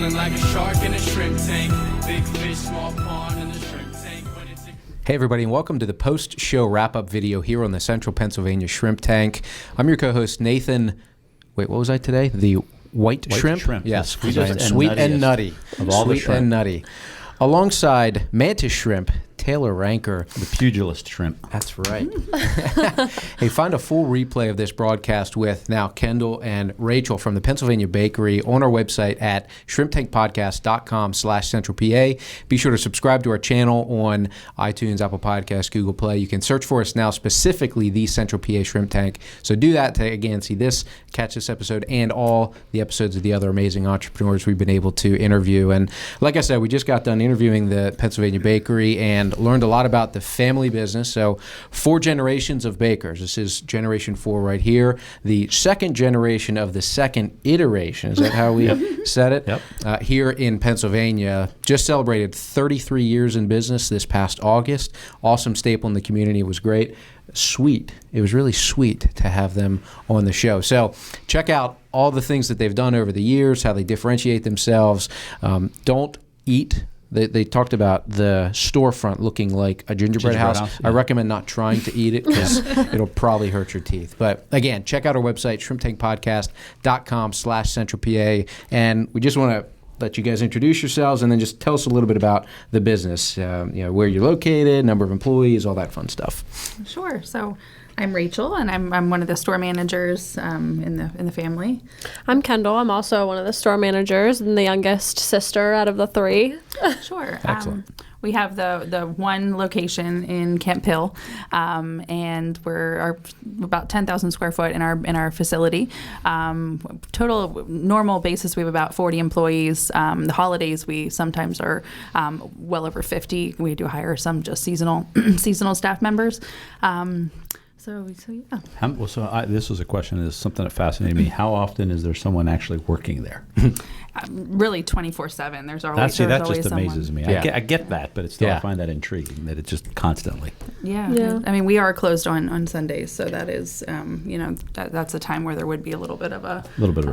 Feeling like a shark in a shrimp tank. Big fish, small pond in the shrimp tank. Hey everybody, and welcome to the post-show wrap-up video here on the Central Pennsylvania Shrimp Tank. I'm your co-host Nathan. Wait, what was I today? The white shrimp? Yes, sweet and nutty. Of all the sweet shrimp. and nutty. Alongside mantis shrimp, Taylor Ranker. The pugilist shrimp. That's right. Hey, find a full replay of this broadcast with now Kendall and Rachel from the Pennsylvania Bakery on our website at shrimptankpodcast.com/centralpa. Be sure to subscribe to our channel on iTunes, Apple Podcasts, Google Play. You can search for us now, specifically the Central PA Shrimp Tank. So do that to, again, see this, catch this episode, and all the episodes of the other amazing entrepreneurs we've been able to interview. And like I said, we just got done interviewing the Pennsylvania Bakery and learned a lot about the family business. So 4 generations of bakers. This is generation 4 right here. The second generation of the second iteration. Is that how we said it? Yep. Here in Pennsylvania. Just celebrated 33 years in business this past August. Awesome staple in the community. It was great. Sweet. It was really sweet to have them on the show. So check out all the things that they've done over the years, how they differentiate themselves. Don't eat. They talked about the storefront looking like a gingerbread house. Yeah. I recommend not trying to eat it because it'll probably hurt your teeth. But again, check out our website, shrimptankpodcast.com/centralpa. And we just want to let you guys introduce yourselves and then just tell us a little bit about the business, where you're located, number of employees, all that fun stuff. Sure. So I'm Rachel, and I'm one of the store managers in the family. I'm Kendall. I'm also one of the store managers and the youngest sister out of the 3. Sure. Excellent. We have the one location in Camp Hill, and we're about 10,000 square foot in our facility. Total normal basis, we have about 40 employees. The holidays, we sometimes are well over 50. We do hire some just seasonal staff members. So yeah. This was a question. This is something that fascinated me. How often is there someone actually working there? Really 24/7. There's always that always just amazes someone. me. Yeah. I get that, but it's still I find that intriguing that it's just constantly. Yeah. I mean, we are closed on Sundays, so that is, that's a time where there would be a little bit of a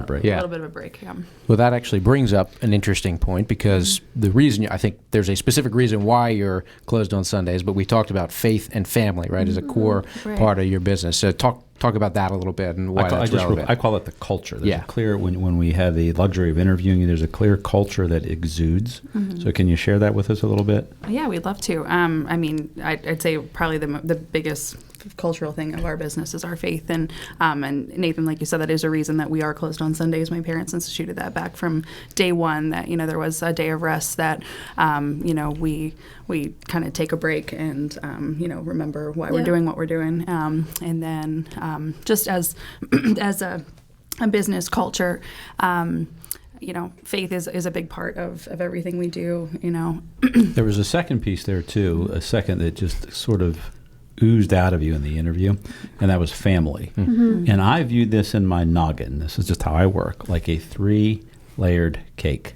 break. Yeah. A little bit of a break. Yeah. Well, that actually brings up an interesting point because the reason, I think there's a specific reason why you're closed on Sundays, but we talked about faith and family, right, as a core part of your business. So talk about that a little bit and why that's relevant. I call it the culture. There's Yeah. a clear, when we have the luxury of interviewing you, there's a clear culture that exudes. So can you share that with us a little bit? Yeah, we'd love to. I mean, I'd say probably the biggest cultural thing of our business is our faith, and Nathan, like you said, that is a reason that we are closed on Sundays. My parents instituted that back from day one, that there was a day of rest, that we kind of take a break and remember why we're doing what we're doing, and then just as a business culture, faith is a big part of everything we do. There was a second piece there too, a second that just sort of oozed out of you in the interview, and that was family. And I viewed this in my noggin, this is just how I work, like a 3-layered cake.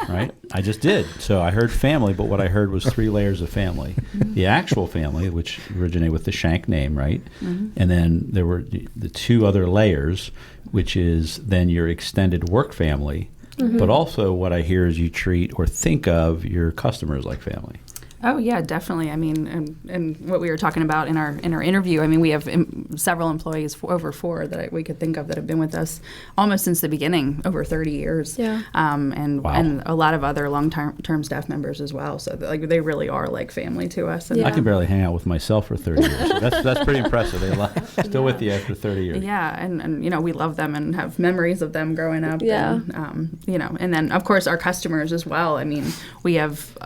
Right? I just did. So I heard family, but what I heard was 3 layers of family. The actual family, which originated with the Schenk name, right? And then there were the 2 other layers, which is then your extended work family, but also what I hear is you treat or think of your customers like family. Oh yeah, definitely. I mean, and what we were talking about in our interview. I mean, we have several employees, over 4 that we could think of that have been with us almost since the beginning, over 30 years. Yeah. And a lot of other long-term staff members as well. So they really are like family to us. And I can barely hang out with myself for 30 years. So that's pretty impressive. They're still with you after 30 years. Yeah, and we love them and have memories of them growing up. Yeah. And, and then of course our customers as well. I mean, we have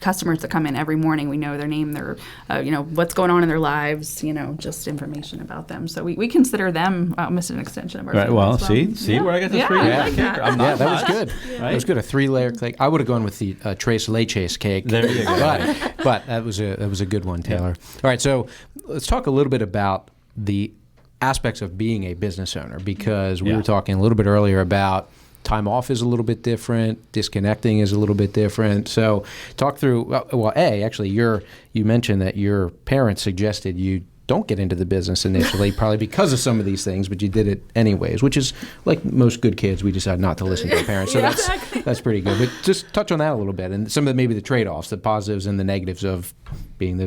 customers that come in every morning. We know their name, their, what's going on in their lives, just information about them. So we consider them almost an extension of our family. Well, as well. see where I got this for you. I like that. That was good. That was good. A 3-layer cake. I would have gone with the Tres Leches cake. There you go. But that was a good one, Taylor. All right, so let's talk a little bit about the aspects of being a business owner, because we were talking a little bit earlier about time off is a little bit different, disconnecting is a little bit different. So talk through, actually, you mentioned that your parents suggested you don't get into the business initially, probably because of some of these things, but you did it anyways, which is like most good kids, we decide not to listen to our parents. So that's pretty good. But just touch on that a little bit and some of maybe the trade-offs, the positives and the negatives of being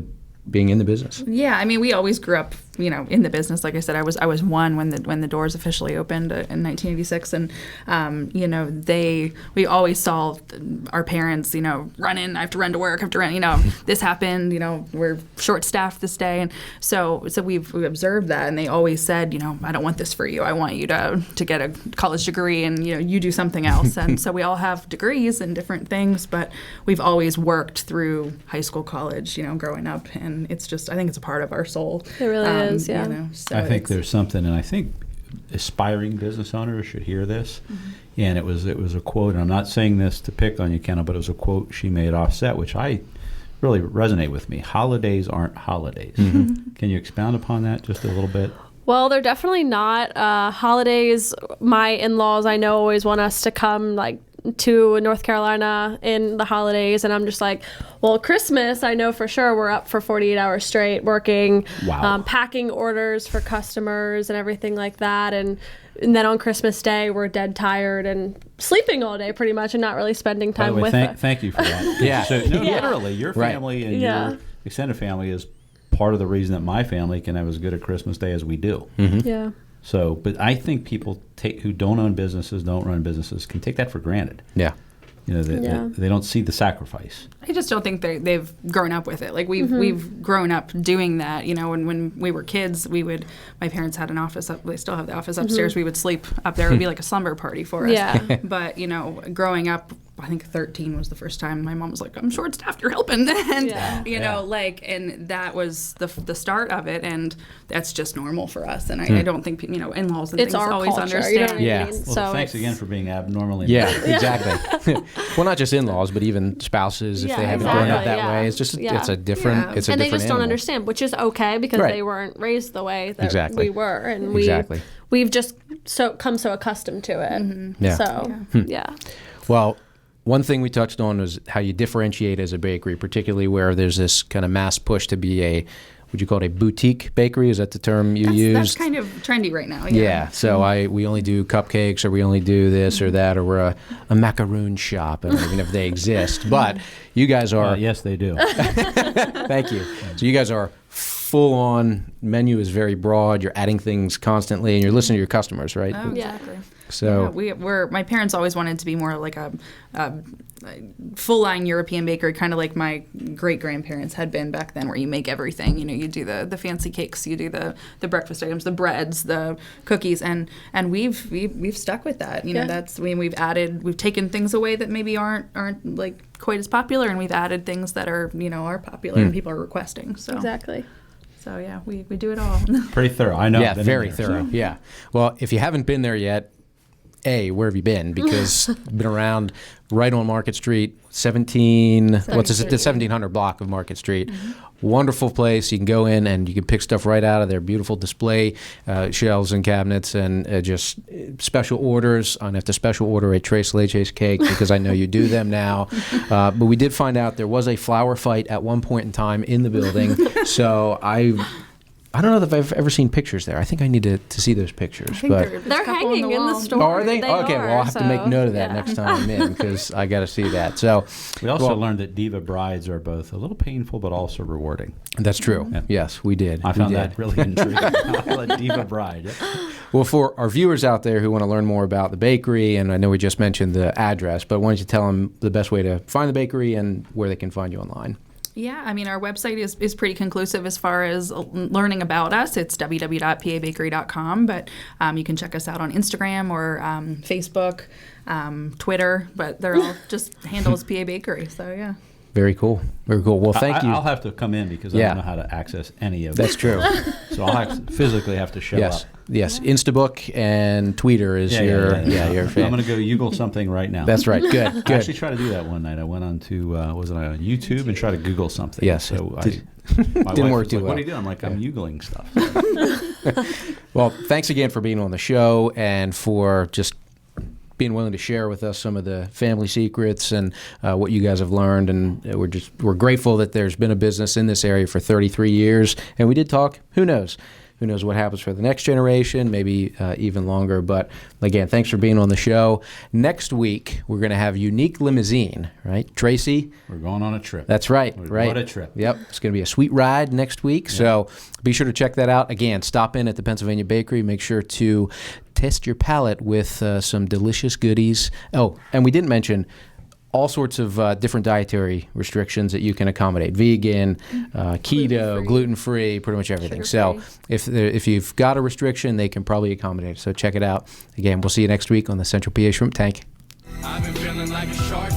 in the business. Yeah, I mean, we always grew up, in the business. Like I said, I was one when the doors officially opened in 1986, and we always saw our parents, run in. I have to run to work. I have to run. This happened. We're short staffed this day, and so we've observed that, and they always said, I don't want this for you. I want you to get a college degree, and you do something else. And so we all have degrees in different things, but we've always worked through high school, college, growing up, and I think it's a part of our soul. It really is, yeah. So I think there's something, and I think aspiring business owners should hear this. And it was a quote, and I'm not saying this to pick on you, Kendall, but it was a quote she made offset, which I really resonate with me. Holidays aren't holidays. Can you expound upon that just a little bit? Well, they're definitely not. Holidays, my in-laws, I know, always want us to come, to North Carolina in the holidays, and I'm just like, well, Christmas, I know for sure we're up for 48 hours straight working, packing orders for customers and everything like that, and then on Christmas Day we're dead tired and sleeping all day pretty much and not really spending time with it. Thank you for that. Yeah. So literally, your family and your extended family is part of the reason that my family can have as good a Christmas Day as we do. Yeah. So, but I think people who don't own businesses, don't run businesses, can take that for granted. Yeah. They don't see the sacrifice. I just don't think they've grown up with it. Like we've grown up doing that. When we were kids, my parents had an office up. They still have the office upstairs. We would sleep up there. It would be like a slumber party for us. Yeah. But growing up, I think 13 was the first time my mom was like, "I'm short staffed. You're helping," and and that was the start of it. And that's just normal for us. And I don't think in-laws and It's things our always culture, understand. Yeah. Well, Well, thanks again for being abnormally. Yeah, exactly. Well, not just in-laws, but even spouses, if they haven't grown up that way. It's just, it's a different, it's a and they different just don't animal. understand, which is okay because Right. they weren't raised the way that Exactly. we were. And we've just come so accustomed to it. Yeah. So, yeah. Well, one thing we touched on was how you differentiate as a bakery, particularly where there's this kind of mass push to be a, would you call it a boutique bakery? Is that the term you use? That's kind of trendy right now. Yeah. So we only do cupcakes, or we only do this or that, or we're a macaroon shop. I don't even know if they exist. But you guys are. Yes, they do. Thank you. So you guys are full on. Menu is very broad. You're adding things constantly, and you're listening to your customers, right? Oh, exactly. So my parents always wanted to be more like a full line European bakery, kind of like my great grandparents had been back then, where you make everything. You do the fancy cakes, you do the breakfast items, the breads, the cookies, and we've stuck with that. That's we've taken things away that maybe aren't like quite as popular, and we've added things that are are popular and people are requesting. So Exactly. So yeah, we do it all. Pretty thorough. I know. yeah, I've been very in there, thorough. so. Yeah. Well, if you haven't been there yet, where have you been? Because I've been around right on Market Street, 1700 block of Market Street. Wonderful place. You can go in and you can pick stuff right out of their beautiful display shelves and cabinets, and just special orders. I'm going to have to special order a tres leches cake because I know you do them now. But we did find out there was a flower fight at one point in time in the building. So I don't know if I've ever seen pictures there. I think I need to see those pictures. But They're hanging in the store. oh, are they? Okay, are, well, I'll have to make note of that yeah. next time I'm in because I got to see that. So We also learned that diva brides are both a little painful but also rewarding. that's true. Yeah. Yes, we did. I found We that did. really intriguing. A diva bride. Well, for our viewers out there who want to learn more about the bakery, and I know we just mentioned the address, but why don't you tell them the best way to find the bakery and where they can find you online? Yeah, I mean, our website is pretty conclusive as far as learning about us. It's www.pabakery.com, but you can check us out on Instagram or Facebook, Twitter, but they're all just handles PA Bakery, so yeah. Very cool. Very cool. Well, thank you. I'll have to come in because I don't know how to access any of That's true. So I'll physically have to show Yes. up. Yes. Instabook and Twitter is your I'm going to go Google something right now. That's right. Good. I Good. actually tried to do that one night. I went on to wasn't I on YouTube and tried to Google something. Yes. So my Didn't wife work was too like, well. What are you doing? I'm like, I'm Googling stuff. Well, thanks again for being on the show and for just being willing to share with us some of the family secrets and what you guys have learned. And we're grateful that there's been a business in this area for 33 years. And we did talk, who knows what happens for the next generation, maybe even longer. But again, thanks for being on the show. Next week, we're going to have Unique Limousine, right? Tracy? We're going on a trip. That's right. What a trip. Yep. It's going to be a sweet ride next week. Yeah. So be sure to check that out. Again, stop in at the Pennsylvania Bakery. Make sure to test your palate with some delicious goodies. Oh, and we didn't mention all sorts of different dietary restrictions that you can accommodate: vegan, keto, gluten-free, pretty much everything. So if you've got a restriction, they can probably accommodate it. So check it out. Again, we'll see you next week on the Central PA Shrimp Tank. I've been feeling like a shark